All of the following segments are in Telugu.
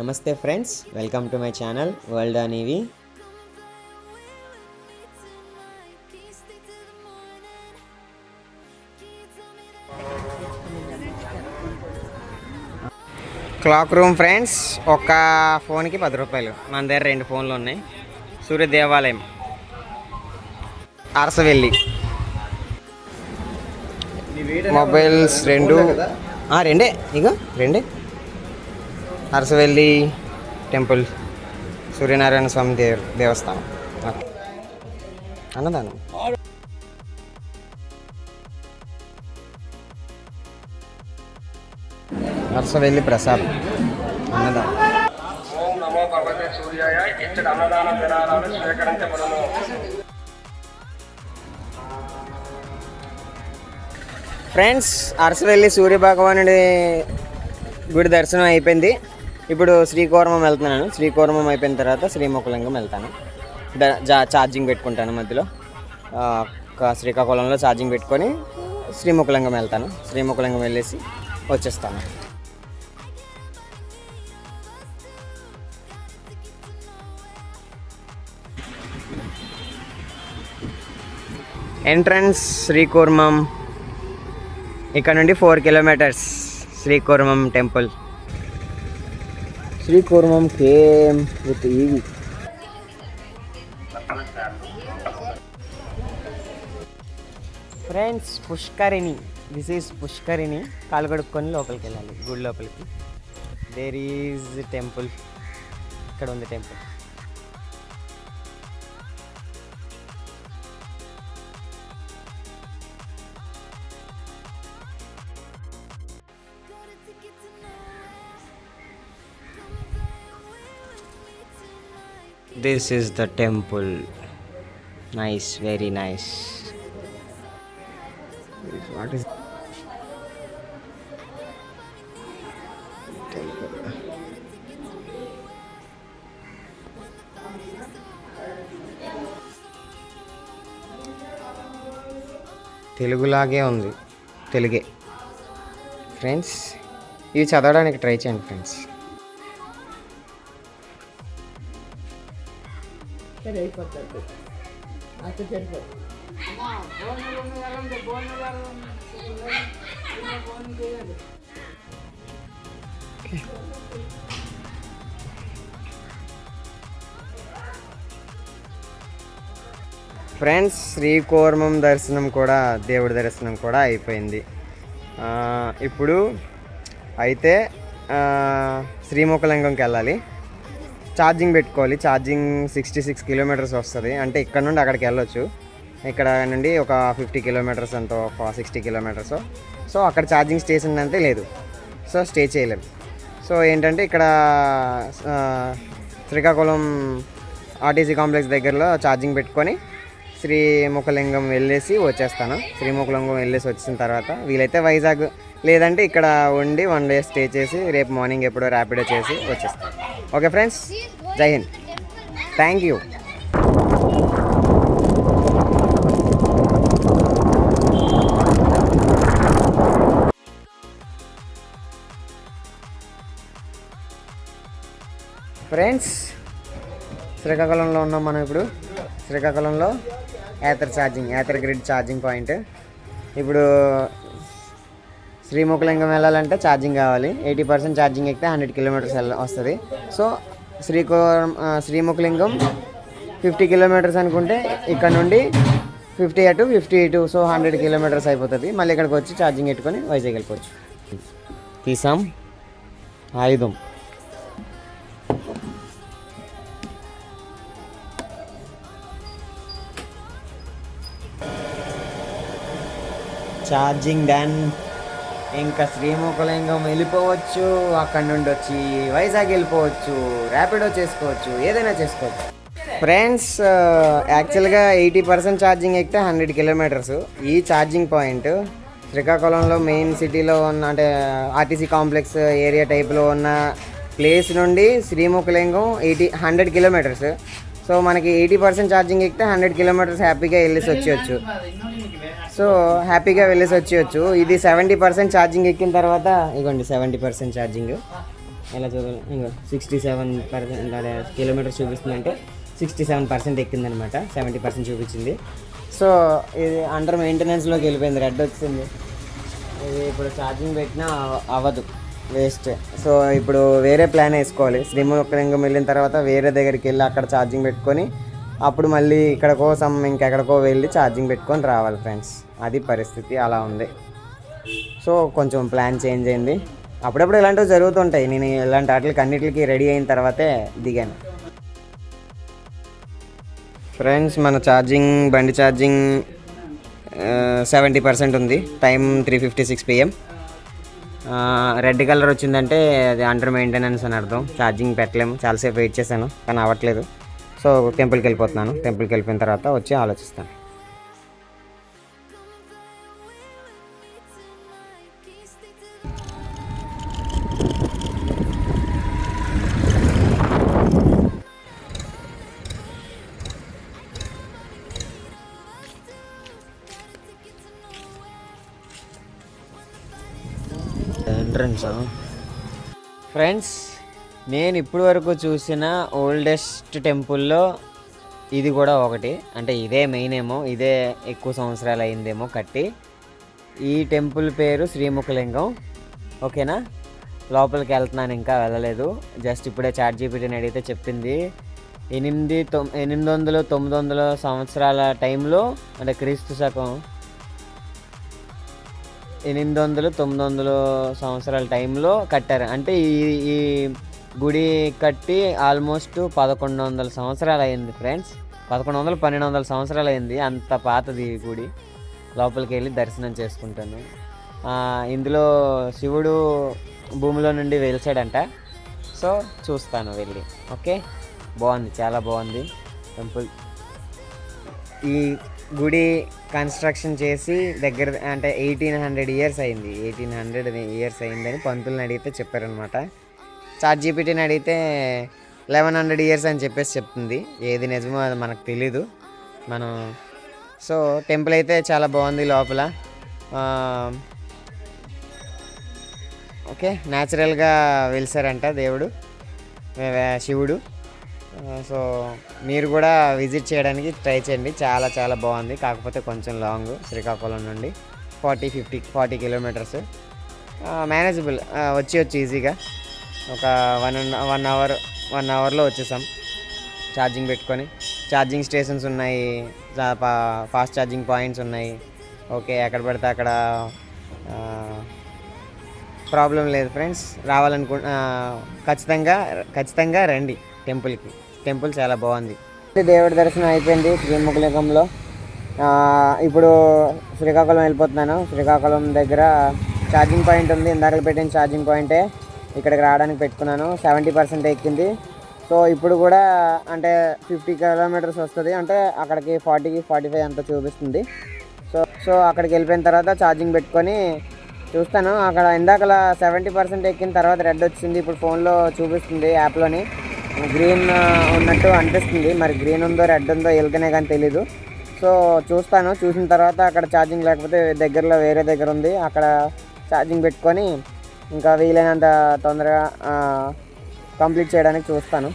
నమస్తే friends, welcome to my channel world అనేవి. క్లాక్ రూమ్ ఫ్రెండ్స్, ఒక ఫోన్కి 10 రూపాయలు. మన దగ్గర 2 ఫోన్లు ఉన్నాయి. సూర్య దేవాలయం, అరసవెల్లి మొబైల్స్ రెండే రెండే. అరసవెల్లి టెంపుల్, సూర్యనారాయణ స్వామి దేవస్థానం, అన్నదానం. అరసవెల్లి ప్రసాద్ అన్నదానం. ఫ్రెండ్స్, అరసవెల్లి సూర్యభగవానుడి గుడి దర్శనం అయిపోయింది. ఇప్పుడు శ్రీకూర్మం వెళ్తున్నాను. శ్రీకూర్మం అయిపోయిన తర్వాత శ్రీముఖలింగం వెళ్తాను. ఛార్జింగ్ పెట్టుకుంటాను మధ్యలో. శ్రీకాకుళంలో ఛార్జింగ్ పెట్టుకొని శ్రీముఖలింగం వెళ్తాను. శ్రీముఖలింగం వెళ్ళేసి వచ్చేస్తాను. ఎంట్రన్స్ శ్రీకూర్మం. ఇక్కడ నుండి 4 kilometres Srikurmam temple. Srikurmam came with EV. Friends, pushkarini. This is pushkarini. కాలు కడుక్కొని లోపలికి వెళ్ళాలి, గుడి లోపలికి. There is temple. ఇక్కడ ఉంది temple. This is the temple. Nice, very nice. What is temple? తెలుగులాగే ఉంది, తెలుగే. ఫ్రెండ్స్, ఇవి చదవడానికి ట్రై చేయండి ఫ్రెండ్స్. ఫ్రెండ్స్, శ్రీకూర్మం దర్శనం కూడా, దేవుడి దర్శనం కూడా అయిపోయింది. ఇప్పుడు అయితే శ్రీముఖలింగంకి వెళ్ళాలి. ఛార్జింగ్ పెట్టుకోవాలి. ఛార్జింగ్ 66 కిలోమీటర్స్ వస్తుంది. అంటే ఇక్కడ నుండి అక్కడికి వెళ్ళొచ్చు. ఇక్కడ నుండి ఒక 50 కిలోమీటర్స్ అంతో, 60 కిలోమీటర్స్. సో అక్కడ ఛార్జింగ్ స్టేషన్ అంతే లేదు. సో స్టే చేయలేము. సో ఏంటంటే ఇక్కడ శ్రీకాకుళం ఆర్టీసీ కాంప్లెక్స్ దగ్గరలో ఛార్జింగ్ పెట్టుకొని శ్రీముఖలింగం వెళ్ళేసి వచ్చేస్తాను. శ్రీముఖలింగం వెళ్ళేసి వచ్చిన తర్వాత వీలైతే వైజాగ్, లేదంటే ఇక్కడ ఉండి 1 డే స్టే చేసి రేపు మార్నింగ్ ఎప్పుడో ర్యాపిడో చేసి వచ్చేస్తాను. ఓకే ఫ్రెండ్స్, జై హింద్. Thank you. ఫ్రెండ్స్, శ్రీకాకుళంలో ఉన్నాం మనం ఇప్పుడు. శ్రీకాకుళంలో యాత్ర గ్రిడ్ ఛార్జింగ్ పాయింట్. ఇప్పుడు శ్రీముఖలింగం వెళ్ళాలంటే ఛార్జింగ్ కావాలి. 80% ఛార్జింగ్ ఎక్కితే 100 కిలోమీటర్స్ వస్తుంది. సో శ్రీముఖలింగం 50 కిలోమీటర్స్ అనుకుంటే ఇక్కడ నుండి 50 అటు 50 ఇటు, సో 100 కిలోమీటర్స్ అయిపోతుంది. మళ్ళీ ఇక్కడికి వచ్చి ఛార్జింగ్ పెట్టుకొని వైజాగ్ వెళ్ళిపోవచ్చు. తీసాం ఆయుధం. Charging done. ఇంకా శ్రీముఖలింగం వెళ్ళిపోవచ్చు. అక్కడ నుండి వచ్చి వైజాగ్ వెళ్ళిపోవచ్చు, ర్యాపిడో చేసుకోవచ్చు, ఏదైనా చేసుకోవచ్చు. ఫ్రెండ్స్, యాక్చువల్గా 80% ఛార్జింగ్ ఎక్కితే 100 కిలోమీటర్స్. ఈ ఛార్జింగ్ పాయింట్ శ్రీకాకుళంలో మెయిన్ సిటీలో ఉన్న, అంటే ఆర్టీసీ కాంప్లెక్స్ ఏరియా టైప్లో ఉన్న ప్లేస్ నుండి శ్రీముఖలింగం 100 కిలోమీటర్స్. సో మనకి 80% ఛార్జింగ్ ఎక్కితే 100 కిలోమీటర్స్ హ్యాపీగా వెళ్ళేసి వచ్చేయచ్చు. సో హ్యాపీగా వెళ్ళేసి వచ్చేయచ్చు. ఇది 70% ఛార్జింగ్ ఎక్కిన తర్వాత, ఇదిగోండి 70% ఛార్జింగ్. ఎలా చూడాలి ఇంకా 67% అదే కిలోమీటర్స్ చూపిస్తుందంటే 67% ఎక్కిందనమాట. 70% చూపించింది. సో ఇది అండర్ మెయింటెనెన్స్లోకి వెళ్ళిపోయింది, రెడ్ వచ్చింది. ఇది ఇప్పుడు ఛార్జింగ్ పెట్టినా అవ్వదు, వేస్ట్. సో ఇప్పుడు వేరే ప్లాన్ వేసుకోవాలి. శ్రీముఖలింగం వెళ్ళిన తర్వాత వేరే దగ్గరికి వెళ్ళి అక్కడ ఛార్జింగ్ పెట్టుకొని అప్పుడు మళ్ళీ ఇక్కడ కోసం ఇంకెక్కడికో వెళ్ళి ఛార్జింగ్ పెట్టుకొని రావాలి ఫ్రెండ్స్. అది పరిస్థితి, అలా ఉంది. సో కొంచెం ప్లాన్ చేంజ్ అయింది. అప్పుడప్పుడు ఇలాంటివి జరుగుతుంటాయి. నేను ఇలాంటి వాటికి అన్నిటికి రెడీ అయిన తర్వాతే దిగాను. ఫ్రెండ్స్ మన బండి ఛార్జింగ్ 70% ఉంది. Time 3:56 PM. రెడ్ కలర్ వచ్చిందంటే అది అండర్ మెయింటెనెన్స్ అని అర్థం. ఛార్జింగ్ పెట్టలేము. చాలాసేపు వెయిట్ చేశాను కానీ అవ్వట్లేదు. సో టెంపుల్కి వెళ్ళిపోతున్నాను. టెంపుల్కి వెళ్ళిపోయిన తర్వాత వచ్చి ఆలోచిస్తాను. ఫ్రెండ్స్ నేను ఇప్పుడు వరకు చూసిన ఓల్డెస్ట్ టెంపుల్లో ఇది కూడా ఒకటి. అంటే ఇదే మెయిన్ ఏమో, ఇదే ఎక్కువ సంవత్సరాలు అయిందేమో కట్టి. ఈ టెంపుల్ పేరు శ్రీముఖలింగం. ఓకేనా, లోపలికి వెళ్తున్నాను, ఇంకా వెళ్ళలేదు. జస్ట్ ఇప్పుడే ChatGPTని అడిగితే చెప్పింది 800-900 సంవత్సరాల టైంలో, అంటే క్రీస్తు శకం 800-900 సంవత్సరాల టైంలో కట్టారు. అంటే ఈ గుడి కట్టి ఆల్మోస్ట్ 1100 సంవత్సరాలు అయింది ఫ్రెండ్స్. 1100-1200 సంవత్సరాలు అయింది. అంత పాతది ఈ గుడి. లోపలికి వెళ్ళి దర్శనం చేసుకుంటాను. ఇందులో శివుడు భూమిలో నుండి వెలిసాడంట. సో చూస్తాను వెళ్ళి. ఓకే, బాగుంది, చాలా బాగుంది టెంపుల్. ఈ గుడి కన్స్ట్రక్షన్ చేసి దగ్గర అంటే 1800 ఇయర్స్ అయింది. 1800 ఇయర్స్ అయిందని పంతులను అడిగితే చెప్పారనమాట. ChatGPTని అడిగితే 1100 ఇయర్స్ అని చెప్పేసి చెప్తుంది. ఏది నిజమో అది మనకు తెలీదు. సో టెంపుల్ అయితే చాలా బాగుంది లోపల. ఓకే, న్యాచురల్గా వెలిసారంట దేవుడు, శివుడు. సో మీరు కూడా విజిట్ చేయడానికి ట్రై చేయండి. చాలా చాలా బాగుంది. కాకపోతే కొంచెం లాంగ్, శ్రీకాకుళం నుండి 40 కిలోమీటర్స్. మేనేజబుల్, వచ్చి ఈజీగా ఒక 1 అవర్లో వచ్చేసాం. ఛార్జింగ్ పెట్టుకొని, ఛార్జింగ్ స్టేషన్స్ ఉన్నాయి, ఫాస్ట్ ఛార్జింగ్ పాయింట్స్ ఉన్నాయి. ఓకే, ఎక్కడ పడితే అక్కడ ప్రాబ్లం లేదు ఫ్రెండ్స్. ఖచ్చితంగా రండి టెంపుల్కి. టెంపుల్ చాలా బాగుంది. దేవుడి దర్శనం అయిపోయింది శ్రీముఖలింగంలో. ఇప్పుడు శ్రీకాకుళం వెళ్ళిపోతున్నాను. శ్రీకాకుళం దగ్గర ఛార్జింగ్ పాయింట్ ఉంది, ఇందాక పెట్టిన ఛార్జింగ్ పాయింటే ఇక్కడికి రావడానికి పెట్టుకున్నాను. 70% ఎక్కింది. సో ఇప్పుడు కూడా అంటే 50 కిలోమీటర్స్ వస్తుంది. అంటే అక్కడికి 40-45 అంత చూపిస్తుంది. సో అక్కడికి వెళ్ళిపోయిన తర్వాత ఛార్జింగ్ పెట్టుకొని చూస్తాను. అక్కడ ఇందాకలా 70% ఎక్కిన తర్వాత రెడ్ వచ్చింది. ఇప్పుడు ఫోన్లో చూపిస్తుంది, యాప్లోని గ్రీన్ ఉన్నట్టు అనిపిస్తుంది. మరి గ్రీన్ ఉందో రెడ్ ఉందో వెళ్తేనే కానీ తెలీదు. సో చూస్తాను. చూసిన తర్వాత అక్కడ ఛార్జింగ్ లేకపోతే దగ్గరలో వేరే దగ్గర ఉంది, అక్కడ ఛార్జింగ్ పెట్టుకొని ఇంకా వీలైనంత తొందరగా కంప్లీట్ చేయడానికి చూస్తాను.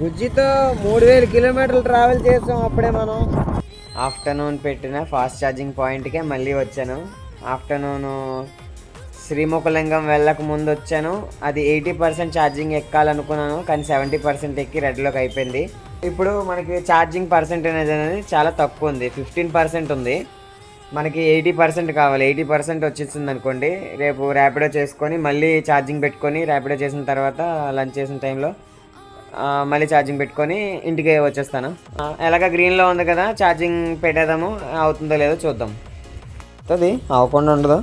బుజ్జితో 3000 కిలోమీటర్లు ట్రావెల్ చేసాం. అప్పుడే మనం ఆఫ్టర్నూన్ పెట్టిన ఫాస్ట్ ఛార్జింగ్ పాయింట్కే మళ్ళీ వచ్చాను. ఆఫ్టర్నూన్ శ్రీముఖలింగం వెళ్ళక ముందు వచ్చాను. అది 80% ఛార్జింగ్ ఎక్కాలనుకున్నాను, కానీ 70% ఎక్కి రెడ్లోకి అయిపోయింది. ఇప్పుడు మనకి ఛార్జింగ్ పర్సెంటేజ్ అనేది చాలా తక్కువ ఉంది, 15% ఉంది. మనకి 80% కావాలి. 80% వచ్చేసింది అనుకోండి, రేపు ర్యాపిడో చేసుకొని మళ్ళీ ఛార్జింగ్ పెట్టుకొని, ర్యాపిడో చేసిన తర్వాత లంచ్ చేసిన టైంలో మళ్ళీ ఛార్జింగ్ పెట్టుకొని ఇంటికి వచ్చేస్తాను. ఎలాగ గ్రీన్లో ఉంది కదా, ఛార్జింగ్ పెట్టేద్దాము. అవుతుందో లేదో చూద్దాం. అది అవ్వకుండా ఉండదు,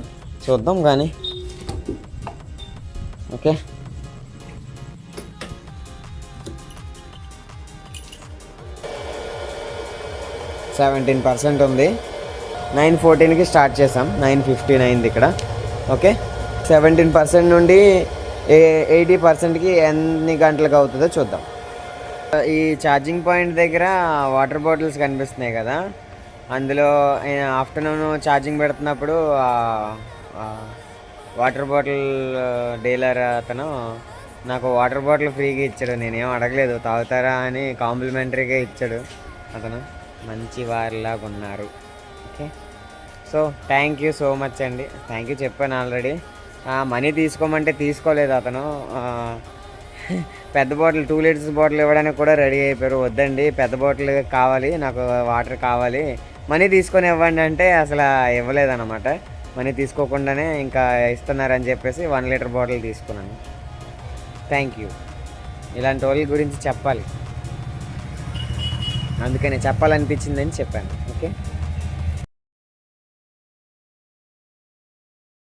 చూద్దాం కానీ. ఓకే, %17 ఉంది. 9:14కి స్టార్ట్ చేసాం, 9:59 ఇక్కడ. ఓకే, 17% నుండి 80%కి ఎన్ని గంటలకు అవుతుందో చూద్దాం. ఈ ఛార్జింగ్ పాయింట్ దగ్గర వాటర్ బాటిల్స్ కనిపిస్తున్నాయి కదా, అందులో ఆఫ్టర్నూన్ ఛార్జింగ్ పెడుతున్నప్పుడు వాటర్ బాటిల్ డీలర్ అతను నాకు వాటర్ బాటిల్ ఫ్రీగా ఇచ్చాడు, నేనేం అడగలేదు, తాగుతారా అని కాంప్లిమెంటరీగా ఇచ్చాడు అతను. మంచి వారిలాగా ఉన్నారు. Okay, so thank you so much అండి. థ్యాంక్ యూ చెప్పాను ఆల్రెడీ. మనీ తీసుకోమంటే తీసుకోలేదు అతను. పెద్ద బాటిల్ 2 లీటర్స్ బాటిల్ ఇవ్వడానికి కూడా రెడీ అయిపోయారు. వద్దండి, పెద్ద బాటిల్ కావాలి, నాకు వాటర్ కావాలి, మనీ తీసుకొని ఇవ్వండి అంటే అసలు ఇవ్వలేదన్నమాట. మనీ తీసుకోకుండానే ఇంకా ఇస్తున్నారని చెప్పేసి 1 లీటర్ బాటిల్ తీసుకున్నాను. Thank you. ఇలాంటి వాళ్ళ గురించి చెప్పాలి, అందుకని చెప్పాలనిపించిందని చెప్పాను. ఓకే.